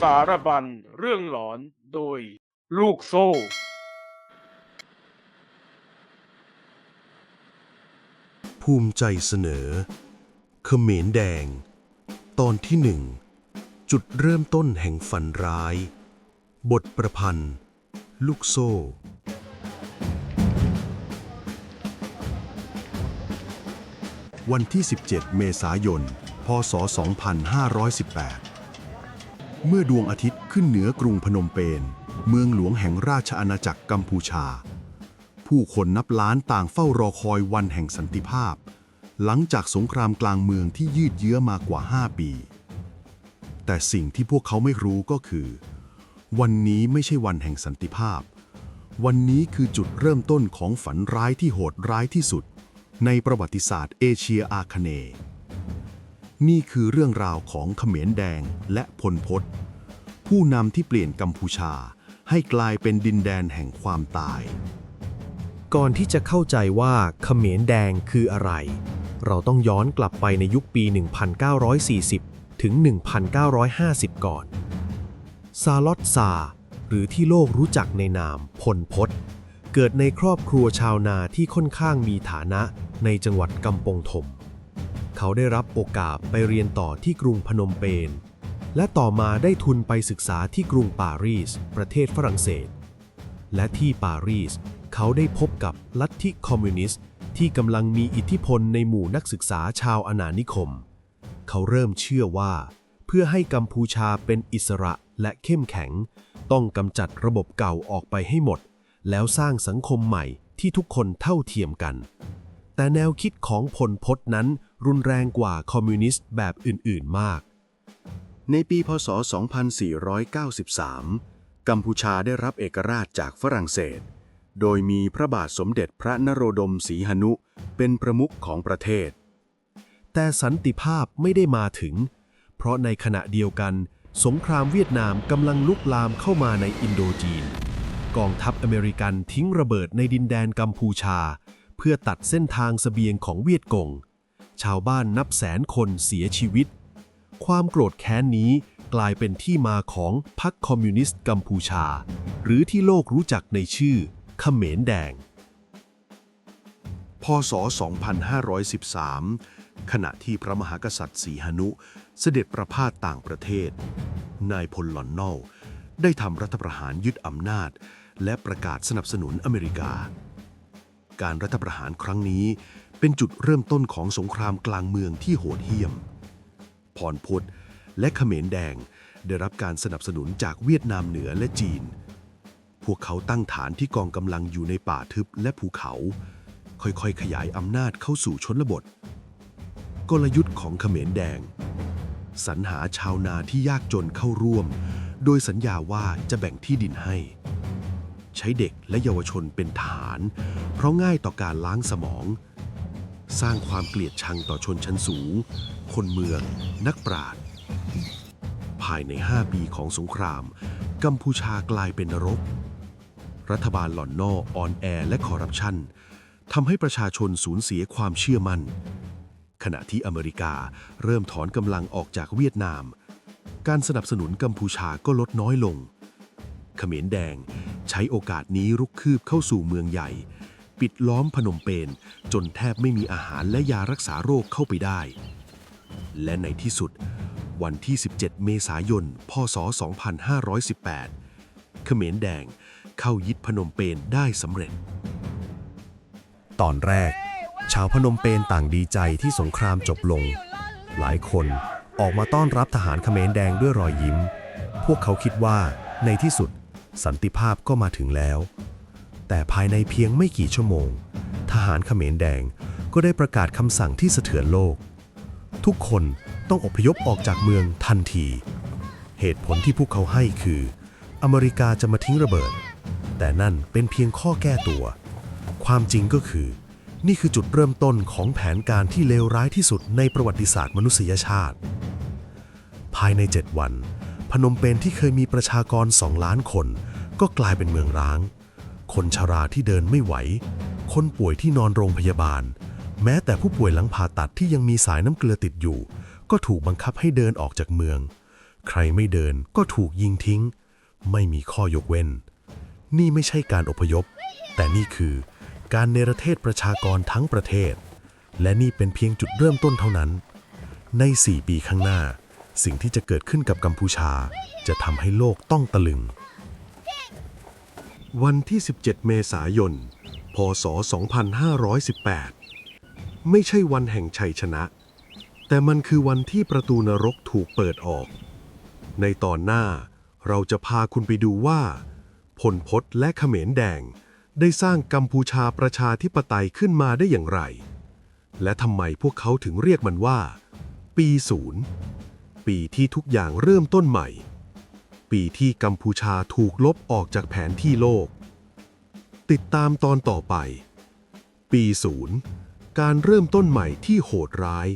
สารบัญเรื่องหลอนโดยลูกโซ่ภูมิใจเสนอเขมรแดง ตอนที่หนึ่งจุดเริ่มต้นแห่งฝันร้าย บทประพันธ์ ลูกโซ่ วันที่ 17 เมษายน พ.ศ. 2518 เมื่อดวงอาทิตย์ขึ้นเหนือกรุงพนมเปญ เมืองหลวงแห่งราชอาณาจักรกัมพูชา ผู้คนนับล้านต่างเฝ้ารอคอยวันแห่งสันติภาพ หลังจากสงครามกลางเมืองที่ยืดเยื้อมากว่า 5 ปี แต่สิ่งที่พวกเขาไม่รู้ก็คือ วันนี้ไม่ใช่วันแห่งสันติภาพ วันนี้คือจุดเริ่มต้นของฝันร้ายที่โหดร้ายที่สุดในประวัติศาสตร์เอเชียอาคเนย์ นี่คือเรื่องราวของเขมรแดงและพลพตผู้นำที่เปลี่ยนกัมพูชาให้กลายเป็นดินแดนแห่งความตาย ก่อนที่จะเข้าใจว่าเขมรแดงคืออะไร เราต้องย้อนกลับไปในยุคปี 1940 ถึง 1950 ก่อน ซาลอตซาหรือที่โลกรู้จักในนามพลพตเกิดในครอบครัวชาวนาที่ค่อนข้างมีฐานะในจังหวัดกัมปงธม เขาได้รับโอกาสไปเรียนต่อที่กรุงพนมเปญ และต่อมาได้ทุนไปศึกษาที่กรุงปารีสประเทศฝรั่งเศส และที่ปารีสเขาได้พบกับลัทธิคอมมิวนิสต์ที่กำลังมีอิทธิพลในหมู่นักศึกษาชาวอาณานิคม เขาเริ่มเชื่อว่าเพื่อให้กัมพูชาเป็นอิสระและเข้มแข็งต้องกำจัดระบบเก่าออกไปให้หมดแล้วสร้างสังคมใหม่ที่ทุกคนเท่าเทียมกันแต่แนวคิดของพลพตนั้นรุนแรงกว่าคอมมิวนิสต์แบบอื่นๆมากในปีพ.ศ. 2493 กัมพูชาได้รับเอกราชจากฝรั่งเศสโดยมีพระบาทสมเด็จพระนโรดมสีหนุเป็นประมุขของประเทศแต่สันติภาพไม่ได้มาถึงเพราะในขณะเดียวกันสงครามเวียดนามกำลังลุกลามเข้ามาในอินโดจีนกองทัพอเมริกันทิ้งระเบิดในดินแดนกัมพูชาเพื่อตัดเส้นทางเสบียงของเวียดกงชาวบ้านนับแสนคนเสียชีวิตความโกรธแค้นนี้กลายเป็นที่มาของพรรคคอมมิวนิสต์กัมพูชาหรือที่โลกรู้จักในชื่อเขมรแดงพ.ศ. 2513 ขณะที่พระมหากษัตริย์สีหนุเสด็จประพาสต่างประเทศนายพลลอนนอลได้ทำรัฐประหารยึดอำนาจและประกาศสนับสนุนอเมริกาการรัฐประหารครั้งนี้เป็นจุดเริ่มต้นของสงครามกลางเมืองที่โหดเหี้ยมพลพตและเขมรแดงได้รับการสนับสนุนจากเวียดนามเหนือและจีนพวกเขาตั้งฐานที่กองกำลังอยู่ในป่าทึบและภูเขาค่อยๆขยายอำนาจเข้าสู่ชนบทกลยุทธ์ของเขมรแดงสรรหาชาวนาที่ยากจนเข้าร่วมโดยสัญญาว่าจะแบ่งที่ดินให้ใช้เด็กและเยาวชนเป็นทหารเพราะง่ายต่อการล้างสมองสร้างความเกลียดชังต่อชนชั้นสูงคนเมืองนักปราชญ์ภายใน 5 ปีของสงครามกัมพูชากลายเป็นนรกรัฐบาลหล่อนนออ่อนแอและคอร์รัปชันทำให้ประชาชนสูญเสียความเชื่อมั่นขณะที่อเมริกาเริ่มถอนกำลังออกจากเวียดนามการสนับสนุนกัมพูชาก็ลดน้อยลงเขมรแดงใช้โอกาสนี้รุกคืบเข้าสู่เมืองใหญ่ปิดล้อมพนมเปญจนแทบไม่มีอาหารและยารักษาโรคเข้าไปได้และในที่สุดวันที่ 17 เมษายน พ.ศ. 2518 เขมรแดงเข้ายึดพนมเปญได้สำเร็จตอนแรกชาวพนมเปญต่างดีใจที่สงครามจบลงหลายคนออกมาต้อนรับทหารเขมรแดงด้วยรอยยิ้มพวกเขาคิดว่าในที่สุดสันติภาพก็มาถึงแล้วแต่ภายในเพียงไม่กี่ชั่วโมงทหารเขมรแดงก็ได้ประกาศคำสั่งที่สะเทือนโลกทุกคนต้องอพยพออกจากเมืองทันทีเหตุผลที่พวกเขาให้คืออเมริกาจะมาทิ้งระเบิดแต่นั่นเป็นเพียงข้อแก้ตัวความจริงก็คือนี่คือจุดเริ่มต้นของแผนการที่เลวร้ายที่สุดในประวัติศาสตร์มนุษยชาติภายใน 7 วันพนมเปญที่เคยมีประชากร 2 ล้านคนก็กลายเป็นเมืองร้างคนชราที่เดินไม่ไหวคนป่วยที่นอนโรงพยาบาลแม้แต่ผู้ป่วยหลังผ่าตัดที่ยังมีสายน้ำเกลือติดอยู่ก็ถูกบังคับให้เดินออกจากเมือง ใครไม่เดินก็ถูกยิงทิ้ง ไม่มีข้อยกเว้น นี่ไม่ใช่การอพยพ แต่นี่คือการเนรเทศประชากรทั้งประเทศ และนี่เป็นเพียงจุดเริ่มต้นเท่านั้น ใน 4 ปีข้างหน้า สิ่งที่จะเกิดขึ้นกับกัมพูชาจะทำให้โลกต้องตะลึง วันที่ 17 เมษายน พ.ศ. 2518 ไม่ใช่วันแห่งชัยชนะ แต่มันคือวันที่ประตูนรกถูกเปิดออก ในตอนหน้าเราจะพาคุณไปดูว่าพลพตและเขมรแดงได้สร้างกัมพูชาประชาธิปไตยขึ้นมาได้อย่างไร และทำไมพวกเขาถึงเรียกมันว่า ปี0ปีที่ทุกอย่างเริ่มต้นใหม่ ปีที่กัมพูชาถูกลบออกจากแผนที่โลก ติดตามตอนต่อไป ปี0การเริ่มต้นใหม่ที่โหดร้าย